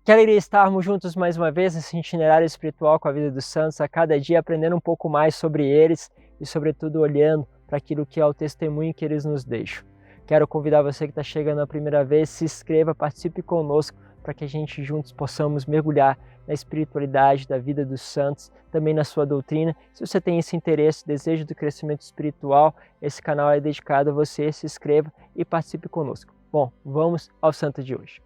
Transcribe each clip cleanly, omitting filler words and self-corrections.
Que alegria estarmos juntos mais uma vez nesse itinerário espiritual com a vida dos santos, a cada dia aprendendo um pouco mais sobre eles e, sobretudo, olhando para aquilo que é o testemunho que eles nos deixam. Quero convidar você que está chegando a primeira vez, se inscreva, participe conosco para que a gente juntos possamos mergulhar na espiritualidade da vida dos santos, também na sua doutrina. Se você tem esse interesse, desejo do crescimento espiritual, esse canal é dedicado a você, se inscreva e participe conosco. Bom, vamos ao santo de hoje.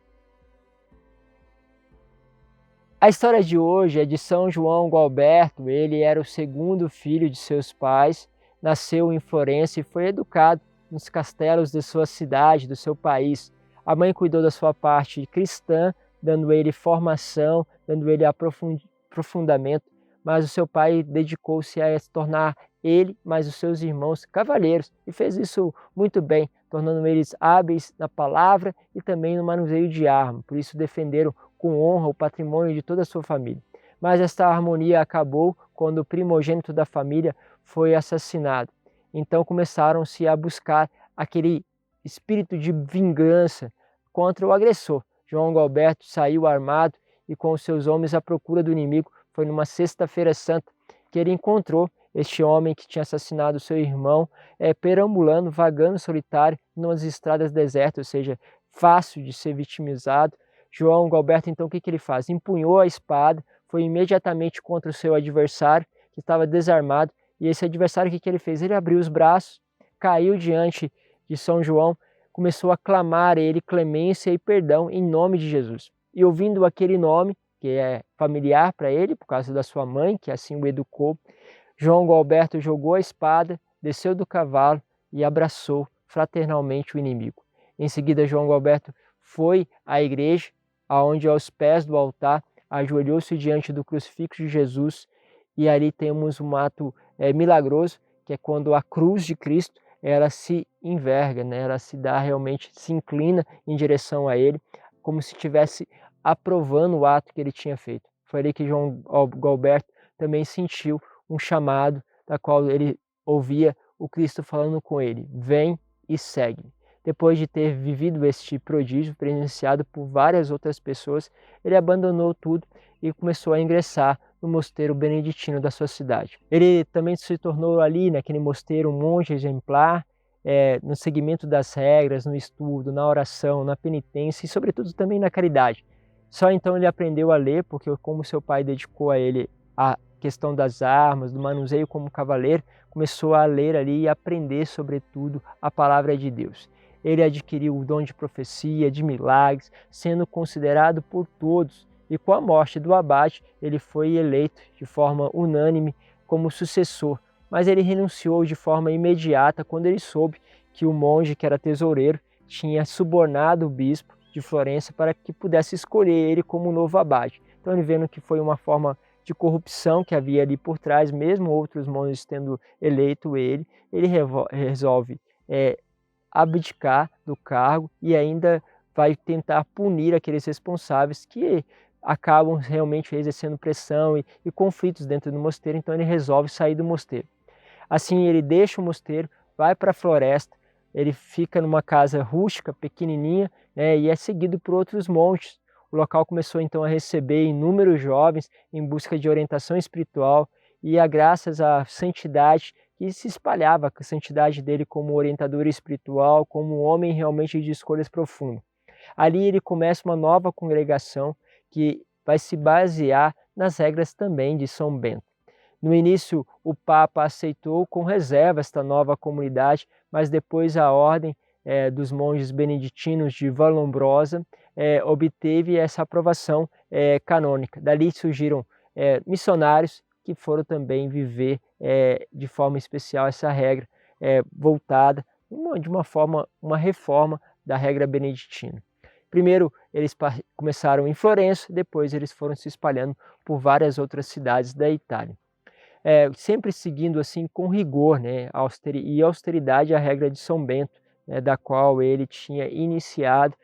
A história de hoje é de São João Gualberto. Ele era o segundo filho de seus pais, nasceu em Florença e foi educado nos castelos de sua cidade, do seu país. A mãe cuidou da sua parte cristã, dando ele formação, dando ele aprofundamento, mas o seu pai dedicou-se a se tornar ele, mais os seus irmãos, cavalheiros, e fez isso muito bem, tornando eles hábeis na palavra e também no manuseio de arma. Por isso defenderam com honra o patrimônio de toda a sua família. Mas esta harmonia acabou quando o primogênito da família foi assassinado. Então começaram-se a buscar aquele espírito de vingança contra o agressor. João Gualberto saiu armado e com os seus homens à procura do inimigo. Foi numa sexta-feira santa que ele encontrou este homem que tinha assassinado seu irmão, perambulando, vagando solitário nas estradas desertas, ou seja, fácil de ser vitimizado. João Gualberto, então, o que ele faz? Empunhou a espada, foi imediatamente contra o seu adversário, que estava desarmado, e esse adversário, o que ele fez? Ele abriu os braços, caiu diante de São João, começou a clamar a ele clemência e perdão em nome de Jesus. E ouvindo aquele nome, que é familiar para ele, por causa da sua mãe, que assim o educou, João Gualberto jogou a espada, desceu do cavalo e abraçou fraternalmente o inimigo. Em seguida, João Gualberto foi à igreja, aonde aos pés do altar ajoelhou-se diante do crucifixo de Jesus, e ali temos um ato milagroso, que é quando a cruz de Cristo ela se enverga, né? Ela se dá realmente, se inclina em direção a ele, como se estivesse aprovando o ato que ele tinha feito. Foi ali que João Gualberto também sentiu um chamado, da qual ele ouvia o Cristo falando com ele: vem e segue. Depois de ter vivido este prodígio, presenciado por várias outras pessoas, ele abandonou tudo e começou a ingressar no mosteiro beneditino da sua cidade. Ele também se tornou ali, naquele mosteiro, um monge exemplar, no seguimento das regras, no estudo, na oração, na penitência e, sobretudo, também na caridade. Só então ele aprendeu a ler, porque como seu pai dedicou a ele a questão das armas, do manuseio como cavaleiro, começou a ler ali e aprender, sobretudo, a palavra de Deus. Ele adquiriu o dom de profecia, de milagres, sendo considerado por todos. E com a morte do abade, ele foi eleito de forma unânime como sucessor. Mas ele renunciou de forma imediata quando ele soube que o monge, que era tesoureiro, tinha subornado o bispo de Florença para que pudesse escolher ele como novo abade. Então ele, vendo que foi uma forma de corrupção que havia ali por trás, mesmo outros monges tendo eleito ele resolve abdicar do cargo e ainda vai tentar punir aqueles responsáveis que acabam realmente exercendo pressão e conflitos dentro do mosteiro. Então ele resolve sair do mosteiro. Assim ele deixa o mosteiro, vai para a floresta, ele fica numa casa rústica, pequenininha, né, e é seguido por outros monges. O local começou então a receber inúmeros jovens em busca de orientação espiritual e graças à santidade que se espalhava, a santidade dele como orientador espiritual, como um homem realmente de escolhas profundas. Ali ele começa uma nova congregação que vai se basear nas regras também de São Bento. No início, o Papa aceitou com reserva esta nova comunidade, mas depois a ordem dos monges beneditinos de Vallombrosa obteve essa aprovação canônica. Dali surgiram missionários que foram também viver de forma especial essa regra voltada de uma reforma da regra beneditina. Primeiro eles começaram em Florença, depois eles foram se espalhando por várias outras cidades da Itália. Sempre seguindo assim com rigor, né, e austeridade a regra de São Bento, né, da qual ele tinha iniciado,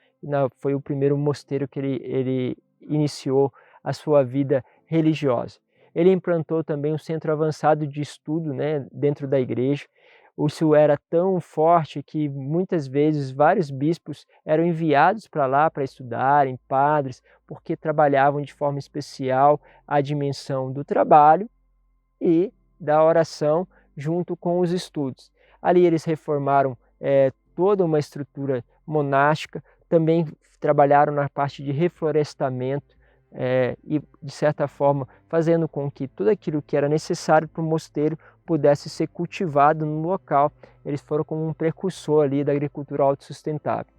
foi o primeiro mosteiro que ele iniciou a sua vida religiosa. Ele implantou também um centro avançado de estudo, né, dentro da igreja, Isso era tão forte que muitas vezes vários bispos eram enviados para lá para estudarem, padres, porque trabalhavam de forma especial a dimensão do trabalho e da oração junto com os estudos. Ali eles reformaram toda uma estrutura monástica, também trabalharam na parte de reflorestamento e, de certa forma, fazendo com que tudo aquilo que era necessário para o mosteiro pudesse ser cultivado no local. Eles foram como um precursor ali da agricultura autossustentável.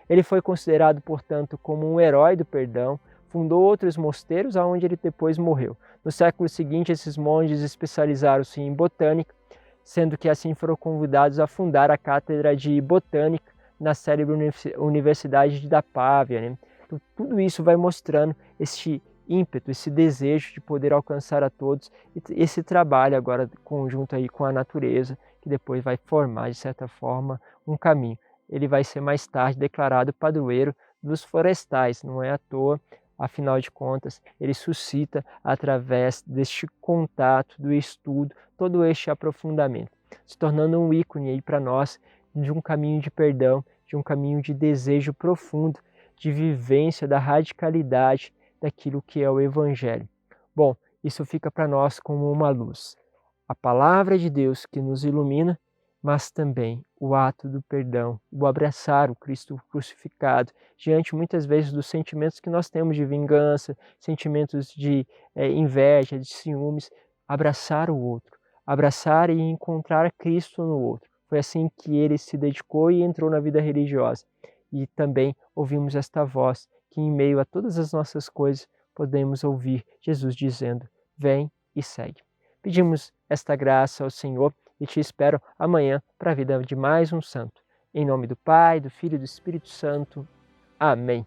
Ele foi considerado, portanto, como um herói do perdão, fundou outros mosteiros aonde ele depois morreu. No século seguinte, esses monges especializaram-se em botânica, sendo que assim foram convidados a fundar a cátedra de botânica na célebre Universidade da Pávia, né? Então, tudo isso vai mostrando este ímpeto, esse desejo de poder alcançar a todos, e esse trabalho agora conjunto aí com a natureza, que depois vai formar, de certa forma, um caminho. Ele vai ser mais tarde declarado padroeiro dos florestais, não é à toa, afinal de contas, ele suscita, através deste contato, do estudo, todo este aprofundamento, se tornando um ícone aí para nós de um caminho de perdão, de um caminho de desejo profundo, de vivência da radicalidade daquilo que é o Evangelho. Bom, isso fica para nós como uma luz. A palavra de Deus que nos ilumina, mas também o ato do perdão, o abraçar o Cristo crucificado, diante muitas vezes dos sentimentos que nós temos de vingança, sentimentos de inveja, de ciúmes, abraçar o outro, abraçar e encontrar Cristo no outro. Foi assim que ele se dedicou e entrou na vida religiosa. E também ouvimos esta voz, que em meio a todas as nossas coisas podemos ouvir Jesus dizendo: vem e segue. Pedimos esta graça ao Senhor e te espero amanhã para a vida de mais um santo. Em nome do Pai, do Filho e do Espírito Santo. Amém.